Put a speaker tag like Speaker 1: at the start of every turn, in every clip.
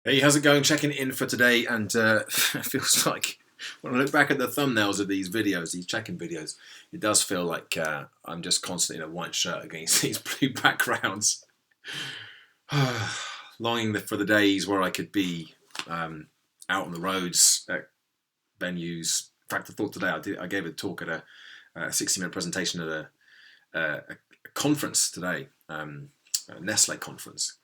Speaker 1: Hey, how's it going? Checking in for today, and it feels like when I look back at the thumbnails of these videos, these check-in videos, it does feel like I'm just constantly in a white shirt against these blue backgrounds. Longing for the days where I could be out on the roads at venues. In fact, I thought today I gave a talk at a 60-minute presentation at a conference today, a Nestle conference.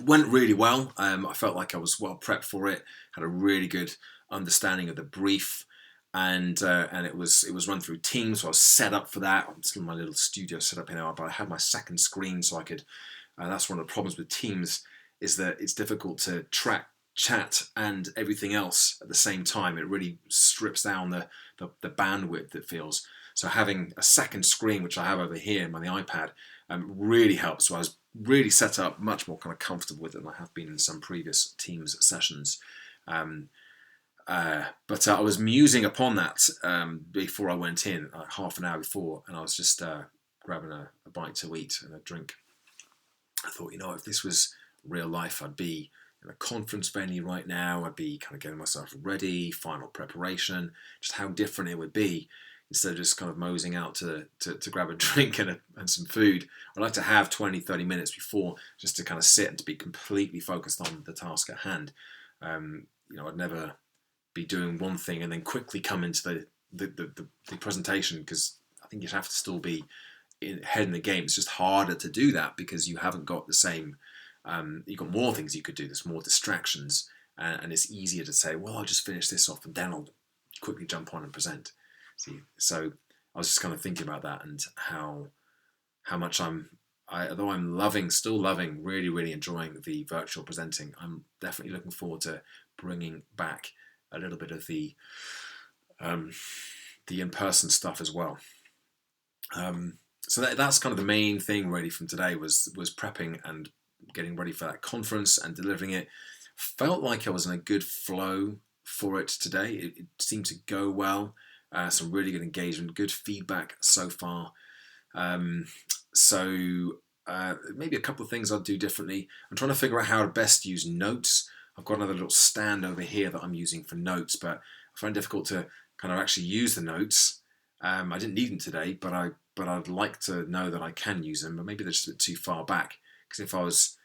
Speaker 1: Went really well. I felt like I was well prepped for it. Had a really good understanding of the brief, and it was run through Teams, so I was set up for that. I'm still in my little studio set up here, but I had my second screen, so I could. That's one of the problems with Teams, is that it's difficult to track chat and everything else at the same time. It really strips down the bandwidth, it feels. So having a second screen, which I have over here on the iPad, really helps. So I was really set up, much more kind of comfortable with it than I have been in some previous Teams sessions. But I was musing upon that before I went in, half an hour before, and I was just grabbing a bite to eat and a drink. I thought, if this was real life, I'd be in a conference venue right now. I'd be kind of getting myself ready, final preparation, just how different it would be. Instead of just kind of moseying out to grab a drink and some food, I'd like to have 20, 30 minutes before just to kind of sit and to be completely focused on the task at hand. I'd never be doing one thing and then quickly come into the presentation, because I think you'd have to still be head in the game. It's just harder to do that because you haven't got the same, you've got more things you could do. There's more distractions, and it's easier to say, well, I'll just finish this off and then I'll quickly jump on and present. So I was just kind of thinking about that, and how much although I'm still loving, really, really enjoying the virtual presenting, I'm definitely looking forward to bringing back a little bit of the in-person stuff as well. So that's kind of the main thing really from today was prepping and getting ready for that conference and delivering it. Felt like I was in a good flow for it today. It seemed to go well. Some really good engagement, good feedback so far. So maybe a couple of things I'll do differently. I'm trying to figure out how to best use notes. I've got another little stand over here that I'm using for notes, but I find it difficult to kind of actually use the notes. I didn't need them today, but I'd like to know that I can use them, but maybe they're just a bit too far back. Because if I was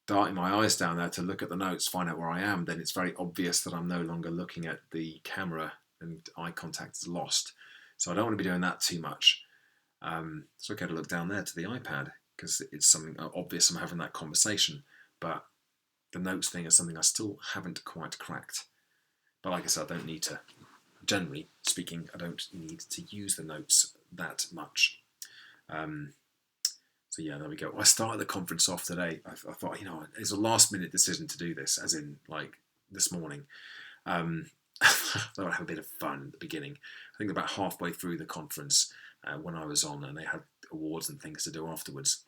Speaker 1: darting my eyes down there to look at the notes, find out where I am, then it's very obvious that I'm no longer looking at the camera and eye contact is lost. So I don't want to be doing that too much. So okay to look down there to the iPad, because it's something obvious I'm having that conversation, but the notes thing is something I still haven't quite cracked. But like I said, I don't need to, generally speaking, I don't need to use the notes that much. So yeah, there we go. I started the conference off today. I thought, it's a last minute decision to do this, as in like this morning. Thought I'd have a bit of fun at the beginning. I think about halfway through the conference when I was on, and they had awards and things to do afterwards.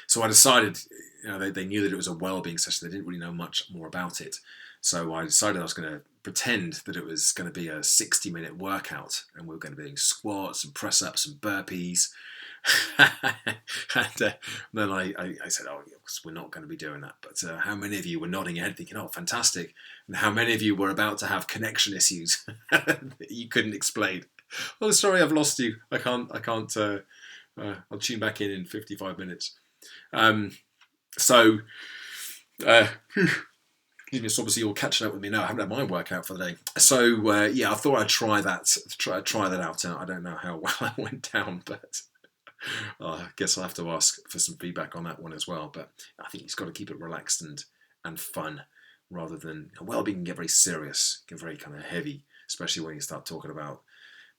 Speaker 1: So I decided, they knew that it was a well-being session. They didn't really know much more about it. So I decided I was going to pretend that it was going to be a 60-minute workout, and we were going to be doing squats and press-ups and burpees. And then I said, we're not going to be doing that. But how many of you were nodding your head thinking, oh, fantastic. And how many of you were about to have connection issues that you couldn't explain? Oh, sorry, I've lost you. I can't, I'll tune back in 55 minutes. Excuse me, so obviously you're catching up with me now. I haven't had my workout for the day. So I thought I'd try that out. I don't know how well I went down, but I guess I'll have to ask for some feedback on that one as well. But I think you've got to keep it relaxed and fun, rather than, well-being can get very serious, get very kind of heavy, especially when you start talking about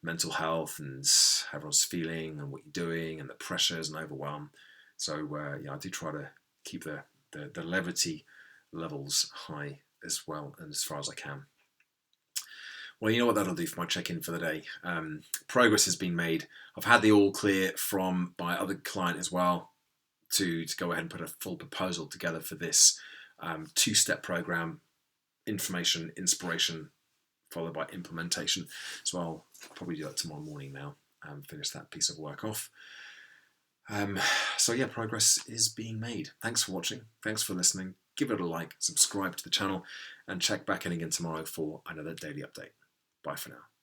Speaker 1: mental health and how everyone's feeling and what you're doing and the pressures and overwhelm. So I do try to keep the levity levels high as well, and as far as I can. Well, you know what that'll do for my check-in for the day. Progress has been made. I've had the all clear from my other client as well to go ahead and put a full proposal together for this two-step program: information, inspiration, followed by implementation. So I'll probably do that tomorrow morning now and finish that piece of work off. So progress is being made. Thanks for watching. Thanks for listening. give it a like, subscribe to the channel, and check back in again tomorrow for another daily update. Bye for now.